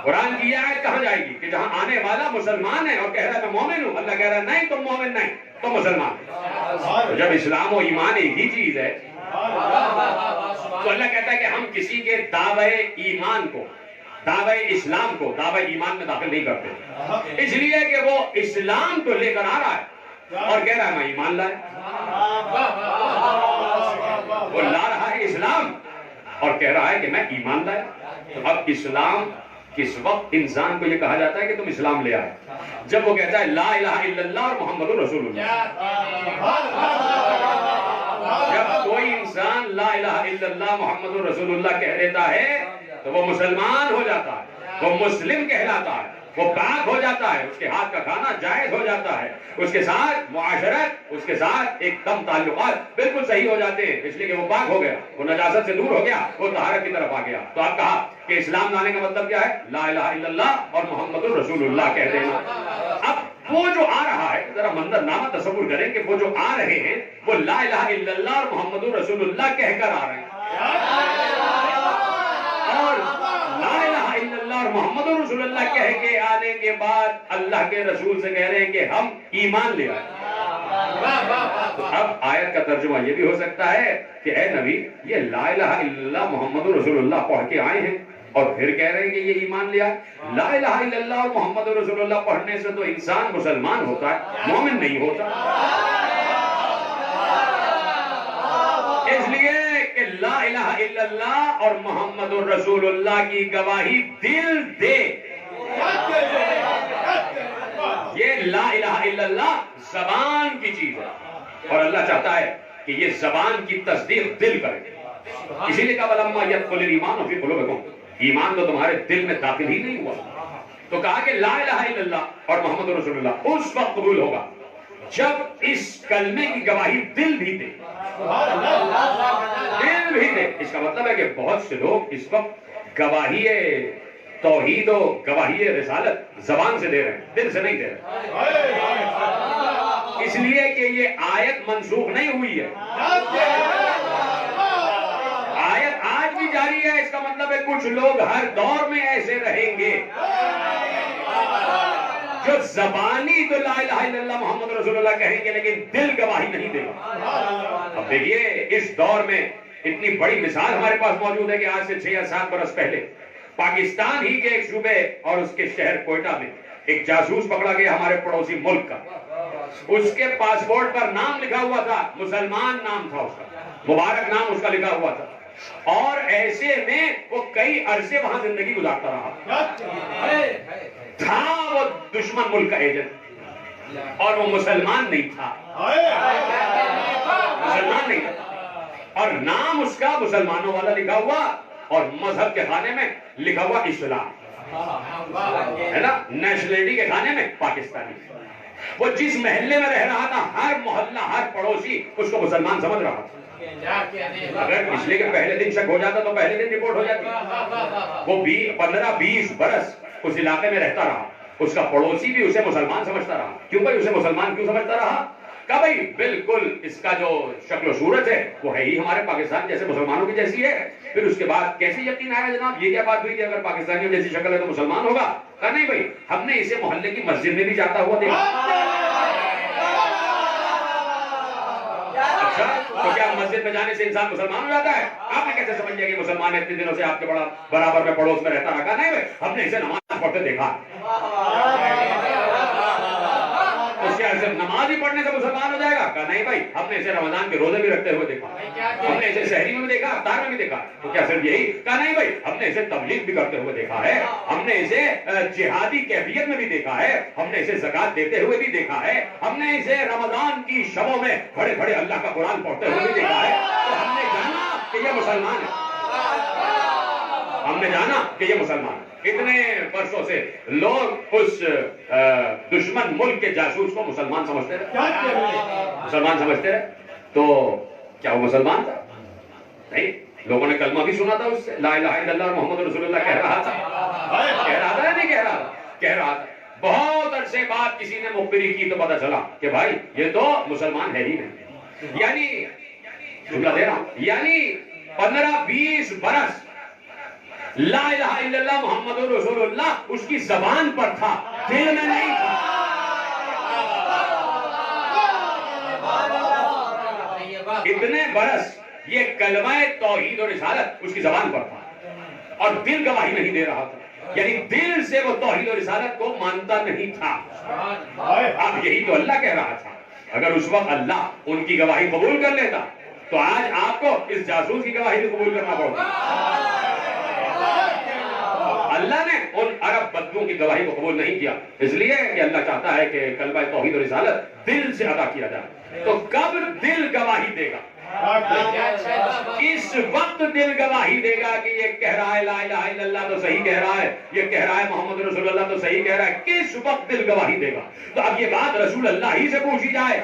قرآن کی یہ آیت کہاں جائے گی کہ جہاں آنے والا مسلمان ہے اور کہہ رہا ہے میں مومن ہوں، اللہ کہہ رہا ہے نہیں تم مومن نہیں، تم مسلمان. تو جب اسلام و ایمان ایک ہی چیز ہے تو اللہ کہتا ہے کہ ہم کسی کے دعوے ایمان کو، دعوے اسلام کو دعوے ایمان میں داخل نہیں کرتے، اس لیے کہ وہ اسلام کو لے کر آ رہا ہے اور کہہ رہا ہے میں ایمان لایا. وہ لا رہا ہے اسلام اور کہہ رہا ہے کہ میں ایمان لایا. تو اب اسلام کس وقت انسان کو یہ کہا جاتا ہے کہ تم اسلام لے آئے؟ جب وہ کہتا ہے لا الہ الا اللہ اور محمد رسول اللہ. جب کوئی انسان لا الہ الا اللہ محمد رسول اللہ کہہ دیتا ہے تو وہ مسلمان ہو جاتا ہے، وہ مسلم کہلاتا ہے، وہ پاک ہو جاتا ہے، اس کے ہاتھ کا کھانا جائز ہو جاتا ہے، اس کے ساتھ معاشرت، اس کے ساتھ ایک دم تعلقات بالکل صحیح ہو جاتے ہیں، اس لیے کہ وہ پاک ہو گیا، وہ نجاست سے دور ہو گیا، وہ طہارت کی طرف آ گیا. تو آپ کہا کہ اسلام لانے کا مطلب کیا ہے؟ لا الہ الا اللہ اور محمد رسول اللہ کہہ دینا. اب وہ جو آ رہا ہے، ذرا منظر نامہ تصور کریں کہ وہ جو آ رہے ہیں وہ لا الہ الا اللہ اور محمد رسول اللہ کہہ کر آ رہے ہیں، اور لا الہ الا اللہ اور محمد رسول اللہ کہہ کے آنے کے بعد اللہ کے رسول سے کہہ رہے ہیں کہ ہم ایمان لے آئے. تو اب آیت کا ترجمہ یہ بھی ہو سکتا ہے کہ اے نبی یہ لا الہ الا اللہ محمد رسول اللہ پڑھ کے آئے ہیں اور پھر کہہ رہے ہیں کہ یہ ایمان لیا. لا الہ الا اللہ اور محمد رسول اللہ پڑھنے سے تو انسان مسلمان ہوتا ہے، مومن نہیں ہوتا. اس لیے کہ لا الہ الا اللہ اور محمد رسول اللہ کی گواہی دل دے. یہ لا الہ الا اللہ زبان کی چیز ہے اور اللہ چاہتا ہے کہ یہ زبان کی تصدیق دل کرے. اسی لیے کہا وَلَمَّا يَدْخُلِ الْإِيمَانُ فِي قُلُوبِكُمْ، ایمان تو تمہارے دل میں داخل ہی نہیں ہوا. تو کہا کہ لا الہ الا اللہ اور محمد رسول اللہ اس وقت قبول ہوگا جب اس کلمے کی گواہی دل بھی دے. دل بھی دے، اس کا مطلب ہے کہ بہت سے لوگ اس وقت گواہی توحید و گواہی رسالت زبان سے دے رہے ہیں، دل سے نہیں دے رہے، اس لیے کہ یہ آیت منسوخ نہیں ہوئی ہے. آیت آج بھی جاری ہے. اس کا مطلب ہے کچھ لوگ ہر دور میں ایسے رہیں گے جو زبانی تو لا الہ الا اللہ محمد رسول اللہ کہیں گے لیکن دل گواہی نہیں دے گا. اب دیکھیے اس دور میں اتنی بڑی مثال ہمارے پاس موجود ہے کہ آج سے 6 یا 7 برس پہلے پاکستان ہی کے ایک صوبے اور اس کے شہر کوئٹہ میں ایک جاسوس پکڑا گیا ہمارے پڑوسی ملک کا. اس کے پاسپورٹ پر نام لکھا ہوا تھا، مسلمان نام تھا اس کا، مبارک نام اس کا لکھا ہوا تھا، اور ایسے میں وہ کئی عرصے وہاں زندگی گزارتا رہا. تھا وہ دشمن ملک کا ایجنٹ اور وہ مسلمان نہیں تھا، مسلمان نہیں تھا، اور نام اس کا مسلمانوں والا لکھا ہوا اور مذہب کے خانے میں لکھا ہوا اسلام ہے نا، نیشنلٹی کے خانے میں پاکستانی. وہ جس محلے میں رہ رہا تھا ہر محلہ ہر پڑوسی اس کو مسلمان سمجھ رہا تھا. اگر اس لیے کہ پہلے دن شک ہو جاتا تو پہلے دن رپورٹ ہو جاتی. وہ 15-20 برس اس علاقے میں رہتا رہا، اس کا پڑوسی بھی اسے مسلمان سمجھتا رہا. کیوں بھائی اسے مسلمان کیوں سمجھتا رہا؟ کہ بھائی بالکل اس کا جو شکل و صورت ہے وہ ہے ہی ہمارے پاکستان جیسے مسلمانوں کی جیسی ہے. پھر اس کے بعد کیسے یقین آیا جناب یہ کیا بات ہوئی کہ اگر پاکستانیوں جیسی شکل ہے تو مسلمان ہوگا؟ کہا نہیں بھائی ہم نے اسے محلے کی مسجد میں بھی جاتا ہوا دیکھا. اچھا تو کیا مسجد میں جانے سے انسان مسلمان ہو جاتا ہے؟ آپ نے کیسے سمجھ لیا کہ مسلمان اتنے دنوں سے آپ کے برابر میں پڑوس میں رہتا رہا؟ نہیں بھائی ہم نے اسے نماز پڑھتے دیکھا. صرف نماز ہی پڑھنے سے مسلمان ہو جائے گا؟ کہا نہیں بھائی ہم نے اسے رمضان کے روزے بھی رکھتے ہوئے دیکھا، ہم نے اسے شہری میں بھی دیکھا، افطار میں بھی دیکھا. تو کیا صرف یہی؟ کہا نہیں بھائی ہم نے اسے تبلیغ بھی کرتے ہوئے دیکھا ہے، ہم نے اسے جہادی کیفیت میں بھی دیکھا ہے، ہم نے اسے زکات دیتے ہوئے بھی دیکھا ہے، ہم نے اسے رمضان کی شبوں میں کھڑے کھڑے اللہ کا قرآن پڑھتے ہوئے بھی دیکھا ہے. تو ہم نے جانا کہ یہ مسلمان ہے، ہم نے جانا کہ یہ مسلمان ہے. اتنے برسوں سے لوگ اس دشمن ملک کے جاسوس کو مسلمان سمجھتے رہے، مسلمان سمجھتے رہے. تو کیا وہ مسلمان تھا؟ نہیں. لوگوں نے کلمہ بھی سنا تھا اس سے، لا الہ الا اللہ محمد رسول اللہ کہہ رہا تھا یا نہیں کہہ رہا تھا؟ کہہ رہا تھا. بہت عرصے بعد کسی نے مخبری کی تو پتا چلا کہ بھائی یہ تو مسلمان ہے ہی نہیں. یعنی جملہ دے رہا ہوں، یعنی 15-20 برس لا الہ الا اللہ محمد رسول اللہ اس کی زبان پر تھا، دل میں نہیں تھا۔ اتنے برس یہ کلمہ توحید اور رسالت اس کی زبان پر تھا اور دل گواہی نہیں دے رہا تھا، یعنی دل سے وہ توحید اور رسالت کو مانتا نہیں تھا۔ اب یہی تو اللہ کہہ رہا تھا، اگر اس وقت اللہ ان کی گواہی قبول کر لیتا تو آج آپ کو اس جاسوس کی گواہی بھی قبول کرنا پڑتا۔ اللہ نے ان عرب بدوؤں کی گواہی کو قبول نہیں کیا، اس لیے کہ اللہ چاہتا ہے کہ کلمہ توحید اور رسالت دل سے ادا کیا جائے۔ تو کب دل گواہی دے گا؟ اس وقت دل گواہی دے گا کہ یہ کہہ رہا ہے لا الہ الا اللہ تو صحیح کہہ رہا ہے، یہ کہہ رہا ہے محمد رسول اللہ تو صحیح کہہ رہا ہے۔ کس وقت دل گواہی دے گا؟ تو اب یہ بات رسول اللہ ہی سے پوچھی جائے،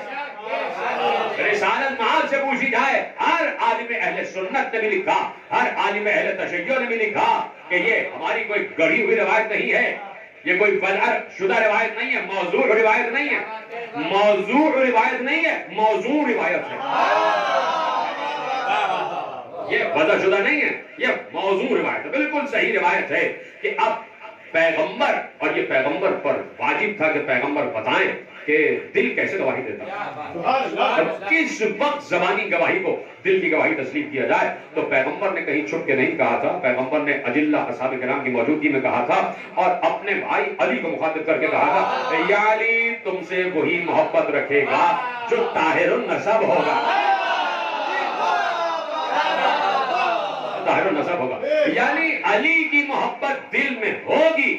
رسالت معاذ سے پوچھی جائے، ہر عالم اہل سنت نے بھی لکھا، ہر عالم اہل تشیع نے بھی لکھا کہ یہ ہماری کوئی گڑھی ہوئی روایت نہیں ہے، یہ کوئی وضع شدہ روایت نہیں ہے، موضوع روایت نہیں ہے، موضوع روایت نہیں ہے، موضوع روایت ہے۔ یہ وضع شدہ نہیں ہے، یہ موضوع روایت ہے، بالکل صحیح روایت ہے کہ اب پیغمبر، اور یہ پیغمبر پر واجب تھا کہ پیغمبر بتائیں کہ دل کیسے گواہی دیتا ہے، کس وقت زبانی گواہی کو دل کی گواہی تسلیم کیا جائے۔ تو پیغمبر نے کہیں چھپ کے نہیں کہا تھا، پیغمبر نے اجلہ اصحاب کرام کی موجودگی میں کہا تھا اور اپنے بھائی علی کو مخاطب کر کے کہا تھا، یا علی تم سے وہی محبت رکھے گا جو طاہر النسب ہوگا، طاہر النسب ہوگا، یعنی علی کی محبت دل میں ہوگی۔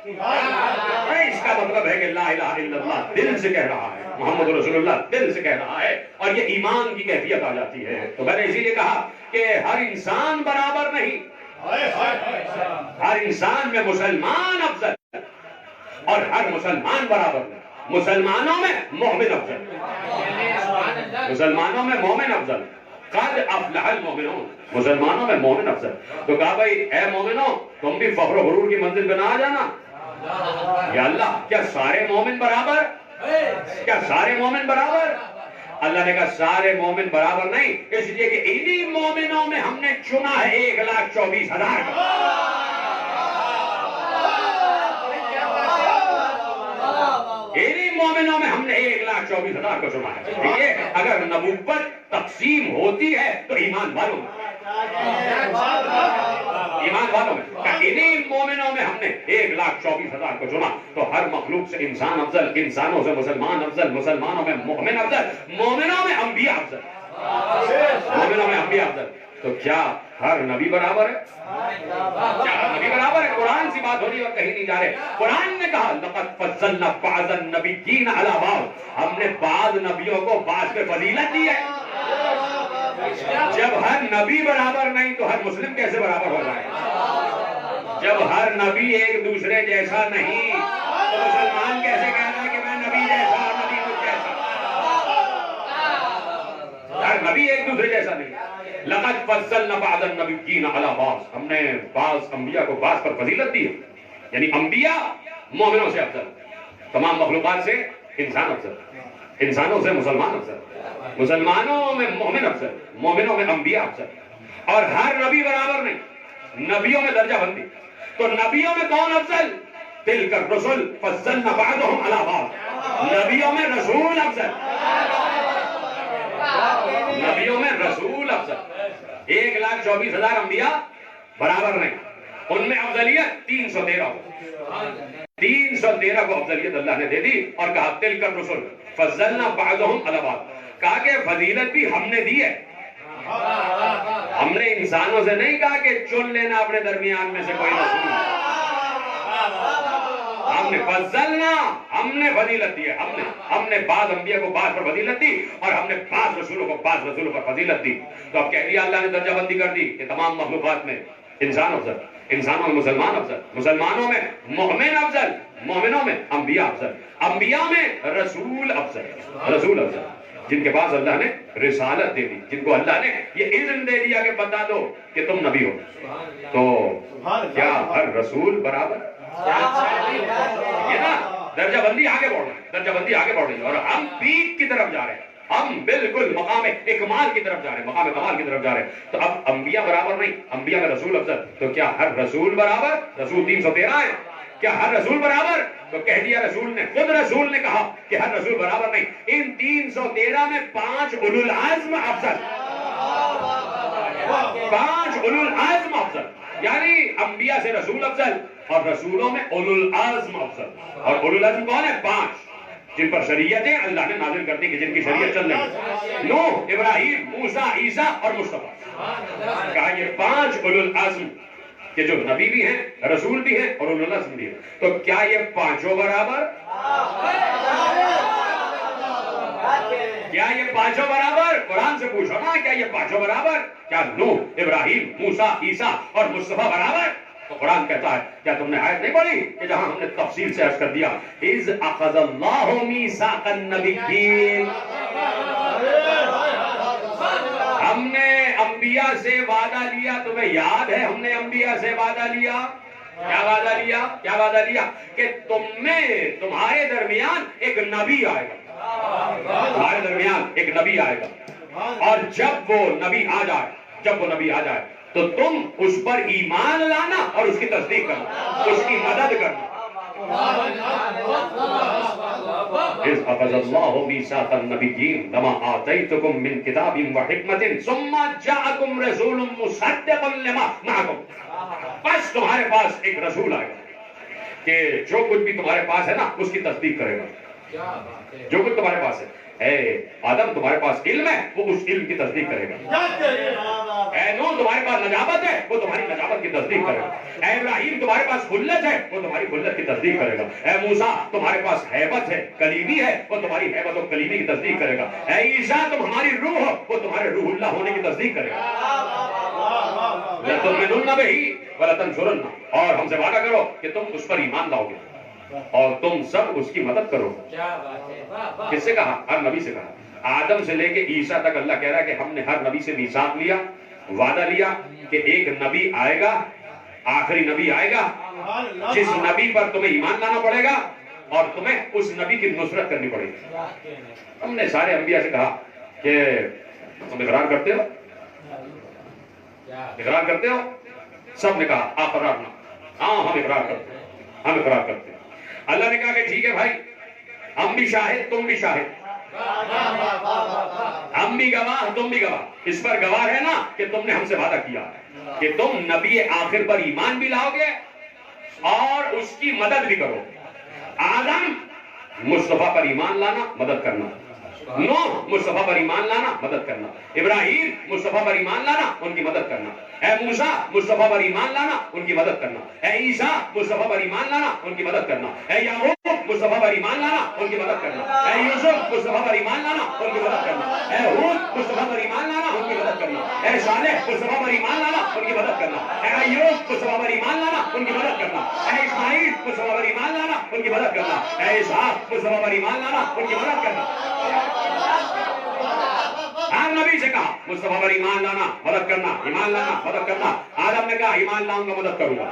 اس کا مطلب ہے کہ لا الہ الا اللہ دل سے کہہ رہا ہے، محمد رسول اللہ دل سے کہہ رہا ہے، اور یہ ایمان کی کیفیت آ جاتی ہے۔ تو میں نے اسی لیے کہا کہ ہر انسان برابر نہیں، ہر انسان میں مسلمان افضل اور ہر مسلمان برابر نہیں، مسلمانوں میں مومن افضل، مسلمانوں میں مومن افضل، قد افلح المؤمنون، مسلمانوں میں مومن افضل۔ تو کہا بھائی اے مومنوں تم بھی فخر و غرور کی منزل پہ نہ آ جانا، یا اللہ کیا سارے مومن برابر، کیا سارے مومن برابر؟ اللہ نے کہا سارے مومن برابر نہیں، اس لیے کہ انہی مومنوں میں ہم نے چنا ہے 1,24,000 کا۔ انہی مومنوں میں ہم نے 1,24,000 کو چنا ہے۔ دیکھیے اگر نبوت تقسیم ہوتی ہے تو ایمان والوں میں، ایمان والوں میں، انہی مومنوں میں ہم نے 1,24,000 کو چنا۔ تو ہر مخلوق سے انسان افضل، انسانوں سے مسلمان افضل، مسلمانوں میں مومن افضل، مومنوں میں انبیاء افضل، مومنوں میں انبیاء افضل۔ تو کیا ہر نبی برابر ہے؟ کیا ہر نبی برابر ہے؟ قرآن سی بات ہو رہی ہے اور کہیں نہیں جا رہے۔ قرآن نے کہا لقد فضلنا بعض النبیین علی بعض، ہم نے بعض نبیوں کو بعض پہ فضیلت دی ہے۔ جب ہر نبی برابر نہیں تو ہر مسلم کیسے برابر ہو جائے؟ جب ہر نبی ایک دوسرے جیسا نہیں تو مسلمان کیسے کہہ رہا ہے کہ میں نبی جیسا اور نبی کچھ جیسا؟ ہر نبی ایک دوسرے جیسا نہیں۔ لقد فضلنا بعض النبیین علی بعض، ہم نے بعض انبیاء کو بعض پر فضیلت دی ہے، یعنی انبیاء مومنوں سے افضل، تمام مخلوقات سے انسان افضل، انسانوں سے مسلمان افضل، مسلمانوں میں مومن افضل، مومنوں میں انبیاء افضل، اور ہر نبی برابر نہیں، نبیوں میں درجہ بندی۔ تو نبیوں میں کون افضل؟ تلک الرسل فضلنا بعضهم علی بعض، نبیوں میں رسول افضل، نبیوں میں رسول افضل۔ 1,24,000 انبیاء برابر نہیں، ان میں افضلیت 313 کو، 313 کو افضلیت اللہ نے دے دی اور کہا تلک الرسل فضلنا بعضهم علی بعض، کہا کہ فضیلت بھی ہم نے دی ہے، ہم نے انسانوں سے نہیں کہا کہ چن لینا اپنے درمیان میں سے کوئی رسول، ہم نے فضلنا، ہم نے فضیلت دی ہے، ہم نے بعض انبیاء کو بعض پر فضیلت دی اور ہم نے بعض رسولوں کو بعض رسولوں پر فضیلت دی۔ تو اب کہہ دیا اللہ نے درجہ بندی کر دی کہ تمام مخلوقات میں انسان افضل، انسانوں میں مسلمان افضل، مسلمانوں میں مومن افضل، مومنوں میں انبیاء افضل، انبیاء میں رسول افضل، رسول افضل، جن کے پاس اللہ نے رسالت دے دی، جن کو اللہ نے یہ اذن دے دیا کہ بتا دو کہ تم نبی ہو۔ تو کیا ہر رسول برابر؟ یہ نا درجہ بندی آگے بڑھ رہی ہے، درجہ بندی آگے بڑھ رہی ہے، اور ہم پیک کی طرف جا رہے ہیں، ہم بالکل مقام اکمال کی طرف جا رہے ہیں، مقام کمال کی طرف جا رہے ہیں۔ تو اب انبیاء برابر نہیں، انبیاء میں رسول افضل، تو کیا ہر رسول برابر؟ رسول 313 ہے، کیا ہر رسول برابر؟ تو کہہ دیا رسول نے، خود رسول نے کہا کہ ہر رسول برابر نہیں، ان 313 میں 5 اولو العزم افضل، 5 اولو العزم افضل، یعنی انبیاء سے رسول افضل اور رسولوں میں اولو العزم افضل۔ اور اولو العزم کون ہے؟ 5 جن پر شریعتیں اللہ نے نازل کر دی کہ جن کی شریعت چل رہی، نوح، ابراہیم، موسیٰ، عیسیٰ اور مصطفیٰ۔ کہا یہ 5 اولو العزم کہ جو نبی بھی ہیں، رسول بھی ہیں اور اولو العزم بھی ہیں، تو کیا یہ 5 برابر؟ کیا یہ 5 برابر؟ قرآن سے پوچھو نا، کیا یہ 5 برابر؟ کیا نوح، ابراہیم، موسیٰ، عیسیٰ اور مصطفیٰ برابر؟ تو قرآن کہتا ہے، کیا تم نے آیت نہیں پڑھی کہ جہاں ہم نے تفصیل سے عرض کر دیا اِذْ أَخَذَ اللَّهُ مِيثَاقَ النَّبِيِّينَ، ہم نے انبیاء سے وعدہ لیا، تمہیں یاد ہے ہم نے انبیاء سے وعدہ لیا، کیا وعدہ لیا؟ کیا وعدہ لیا؟ کہ تمہارے درمیان ایک نبی آئے گا، تمہارے درمیان ایک نبی آئے گا، اور جب وہ نبی آ جائے تو تم اس پر ایمان لانا اور اس کی تصدیق کرنا، اس کی مدد کرنا۔ اِذْ أَخَذَ اللَّهُ مِيثَاقَ النَّبِيِّينَ لَمَا آتَيْتُكُم مِّن كِتَابٍ وَحِكْمَةٍ ثُمَّ جَاءَكُمْ رَسُولٌ مُّصَدِّقٌ لِّمَا مَعَكُمْ، بس تمہارے پاس ایک رسول آئے گا کہ جو کچھ بھی تمہارے پاس ہے نا اس کی تصدیق کرے گا، جو کچھ تمہارے پاس ہے۔ اے آدم تمہارے پاس علم ہے، وہ اس علم کی تصدیق کرے گا۔ اے نوح تمہارے پاس نجابت ہے، وہ تمہاری نجابت کی تصدیق کرے گا۔ اے ابراہیم تمہارے پاس خلت ہے، وہ تمہاری خلت کی تصدیق کرے گا۔ اے موسیٰ تمہارے پاس ہیبت ہے، کلیمی ہے، وہ تمہاری ہیبت و کلیمی کی تصدیق کرے گا۔ اے عیسیٰ تم ہماری روح ہو، وہ تمہارے روح اللہ ہونے کی تصدیق کرے گا۔ لَتُؤْمِنُنَّ بِهِ وَلَتَنْصُرُنَّهُ، اور ہم سے وعدہ کرو کہ تم اس پر ایمان لاؤ گے اور تم سب اس کی مدد کرو۔ کس سے کہا؟ ہر نبی سے کہا۔ آدم سے لے کے عیسیٰ تک اللہ کہہ رہا ہے کہ ہم نے ہر نبی سے میثاق لیا، وعدہ لیا کہ ایک نبی آئے گا، آخری نبی آئے گا جس نبی پر تمہیں ایمان لانا پڑے گا اور تمہیں اس نبی کی نصرت کرنی پڑے گی۔ ہم نے سارے انبیاء سے کہا کہ تم اقرار کرتے ہو؟ اقرار کرتے ہو؟ سب نے کہا اقرارنا، ہاں ہم اقرار کرتے ہیں، ہم اقرار کرتے ہیں۔ اللہ نے کہا کہ ٹھیک ہے بھائی، ہم بھی شاہد تم بھی شاہد، ہم بھی گواہ تم بھی گواہ، اس پر گواہ ہے نا کہ تم نے ہم سے وعدہ کیا کہ تم نبی آخر پر ایمان بھی لاؤ گے اور اس کی مدد بھی کرو۔ آدم مصطفیٰ پر ایمان لانا، مدد کرنا، نوح مصطفیٰ پر ایمان لانا، مدد کرنا، ابراہیم مصطفیٰ پر ایمان لانا، ان کی مدد کرنا، اے موسیٰ مصطفیٰ پر ایمان لانا، ان کی مدد کرنا، اے عیسیٰ مصطفیٰ پر ایمان لانا، ان کی مدد کرنا، اے یعقوب مصطفیٰ پر ایمان لانا، ان کی مدد کرنا، اے یوسف مصطفیٰ پر ایمان لانا، ان کی مدد کرنا، اے ہود مصطفیٰ پر ایمان لانا، ان کی مدد کرنا، اے صالح مصطفیٰ پر ایمان لانا، ان کی مدد کرنا، اے ایوب مصطفیٰ پر ایمان لانا، ان کی مدد کرنا، اے اسماعیل مصطفیٰ پر ایمان لانا، ان کی مدد کرنا، اے اسحاق مصطفیٰ پر ایمان لانا، ان کی مدد کرنا۔ ہر نبی سے کہا مصطفیٰ پر ایمان لانا، مدد کرنا، ایمان لانا، مدد کرنا۔ آدم نے کہا ایمان لاؤں گا، مدد کروں گا۔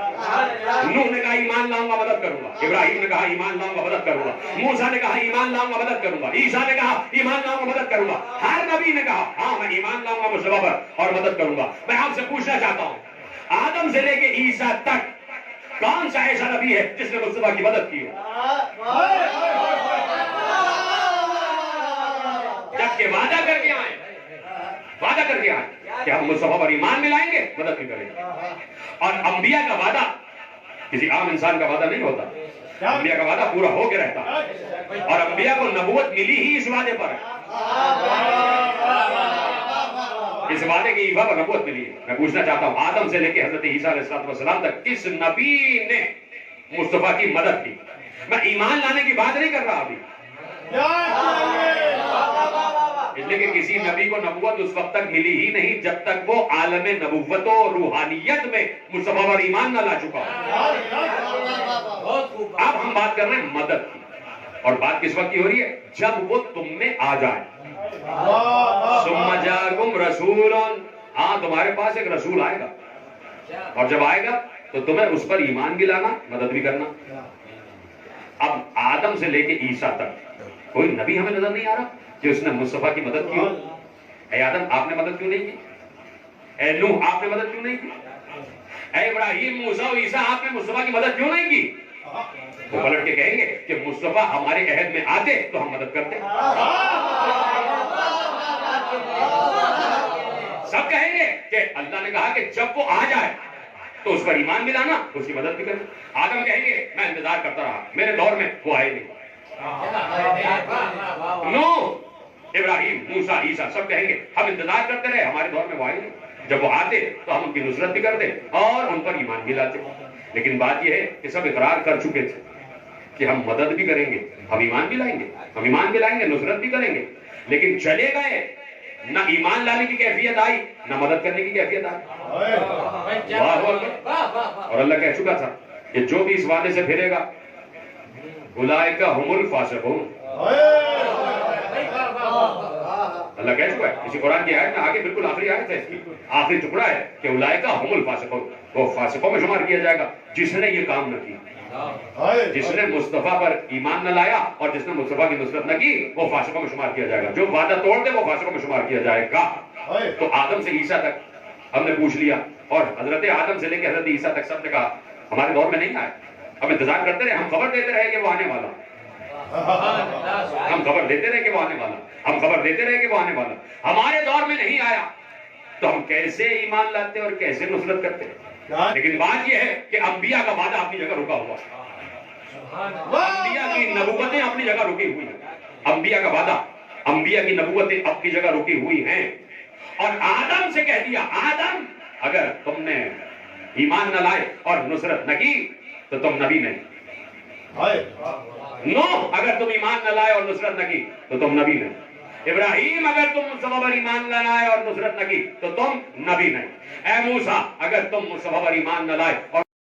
نوح نے کہا ایمان لاؤں گا، مدد کروں گا۔ ابراہیم نے کہا ایمان لاؤں گا، مدد کروں گا۔ موسیٰ نے کہا ایمان لاؤں گا، مدد کروں گا۔ عیسیٰ نے کہا ایمان لاؤں گا، مدد کروں گا۔ ہر نبی نے کہا ہاں میں ایمان لاؤں گا مصطفیٰ پر اور مدد کروں گا۔ میں آپ سے پوچھنا چاہتا ہوں، آدم سے لے کے عیسیٰ تک کون سا ایسا نبی ہے جس نے مصطفیٰ کی مدد کی ہو؟ جبکہ وعدہ کر کے آئے، وعدہ کر کے آئے کہ ہم مصطفیٰ پر ایمان میں لائیں گے، مدد بھی کریں گے۔ اور انبیاء کا وعدہ کسی عام انسان کا وعدہ نہیں ہوتا، انبیاء کا وعدہ پورا ہو کے رہتا ہے، اور انبیاء کو نبوت ملی ہی اس وعدے پر ہے، اس وعدے کی ایفا پر نبوت ملی ہے۔ میں پوچھنا چاہتا ہوں، آدم سے لے کے حضرت عیسیٰ علیہ السلام تک کس نبی نے مصطفیٰ کی مدد کی؟ میں ایمان لانے کی بات نہیں کر رہا ابھی، اس لیے کہ کسی نبی کو نبوت اس وقت تک ملی ہی نہیں جب تک وہ عالم نبوت و روحانیت میں مصطفیٰ پر ایمان نہ لا چکا ہو۔ اب ہم بات کر رہے ہیں مدد کی، اور بات کس وقت کی ہو رہی ہے؟ جب وہ تم میں آ جائے۔ ثم جاءکم رسول، ہاں تمہارے پاس ایک رسول آئے گا، اور جب آئے گا تو تمہیں اس پر ایمان بھی لانا، مدد بھی کرنا۔ اب آدم سے لے کے عیسیٰ تک کوئی نبی ہمیں نظر نہیں آ رہا کہ اس نے مصطفیٰ کی مدد کی ہو؟ اے آدم آپ نے مدد کیوں نہیں کی؟ اے نوح آپ نے مدد کیوں نہیں کی؟ اے ابراہیم موسیٰ و عیسیٰ آپ نے مصطفیٰ کی مدد کیوں نہیں کی؟ وہ پلٹ کے کہیں گے کہ مصطفیٰ ہمارے عہد میں آتے تو ہم مدد کرتے. سب کہیں گے کہ اللہ نے کہا کہ جب وہ آ جائے تو اس پر ایمان بھی لانا, اس کی مدد بھی کرنا. آدم کہیں گے میں انتظار کرتا رہا, میرے دور میں وہ آئے نہیں. نوح, ابراہیم, موسیٰ, عیسیٰ سب کہیں گے ہم انتظار کرتے رہے, ہمارے دور میں وہ آئے نہیں. جب وہ آتے تو ہم ان کی نصرت بھی کرتے اور ان پر ایمان بھی لاتے. لیکن بات یہ ہے کہ سب اقرار کر چکے تھے کہ ہم مدد بھی کریں گے, ہم ایمان بھی لائیں گے, ہم ایمان بھی لائیں گے, نصرت بھی کریں گے. لیکن چلے گئے, نہ ایمان لانے کی کیفیت آئی, نہ مدد کرنے کی کیفیت آئی. واہ واہ. اور اللہ کہہ چکا تھا کہ جو بھی اس وعدے سے پھرے گا اولئک هم الفاسقون. اللہ کہہ چکا ہے اسی قرآن کی آیت میں آگے, بالکل آخری آیت ہے اس کی, آخری ٹکڑا ہے کہ اولئک هم الفاسقون, وہ فاسقوں میں شمار کیا جائے گا جس نے یہ کام نہ کیا, جس نے مصطفیٰ پر ایمان نہ لایا اور جس نے مصطفیٰ کی نصرت نہ کی, وہ فاسقوں میں شمار کیا جائے گا. جو وعدہ توڑ دے وہ فاسقوں میں شمار کیا جائے گا. تو آدم سے عیسیٰ تک ہم نے پوچھ لیا, اور حضرت آدم سے لے کے حضرت عیسیٰ تک سب نے کہا ہمارے دور میں نہیں آئے, ہم انتظار کرتے رہے, ہم خبر دیتے رہے کہ وہ آنے والا, ہم خبر دیتے رہے کہ وہ آنے والا, ہم خبر دیتے رہے کہ وہ آنے والا. ہمارے دور میں نہیں آیا تو ہم کیسے ایمان لاتے اور کیسے نصرت کرتے. لیکن بات یہ ہے کہ انبیاء کا وعدہ اپنی جگہ رکا ہوا, انبیاء کی نبوتیں اپنی جگہ رکی ہوئی ہیں. انبیاء کا وعدہ, انبیاء کی نبوتیں اپنی جگہ رکی ہوئی ہیں. اور آدم سے کہہ دیا, آدم اگر تم نے ایمان نہ لائے اور نصرت نہ کی تو تم نبی نہیں. نوح اگر تم ایمان نہ لائے اور نصرت نہ کی تو تم نبی نہیں. ابراہیم اگر تم مصطفیٰ پر ایمان نہ لائے اور نصرت نہ کی تو تم نبی نہیں. اے موسیٰ اگر تم مصطفیٰ پر ایمان نہ لائے اور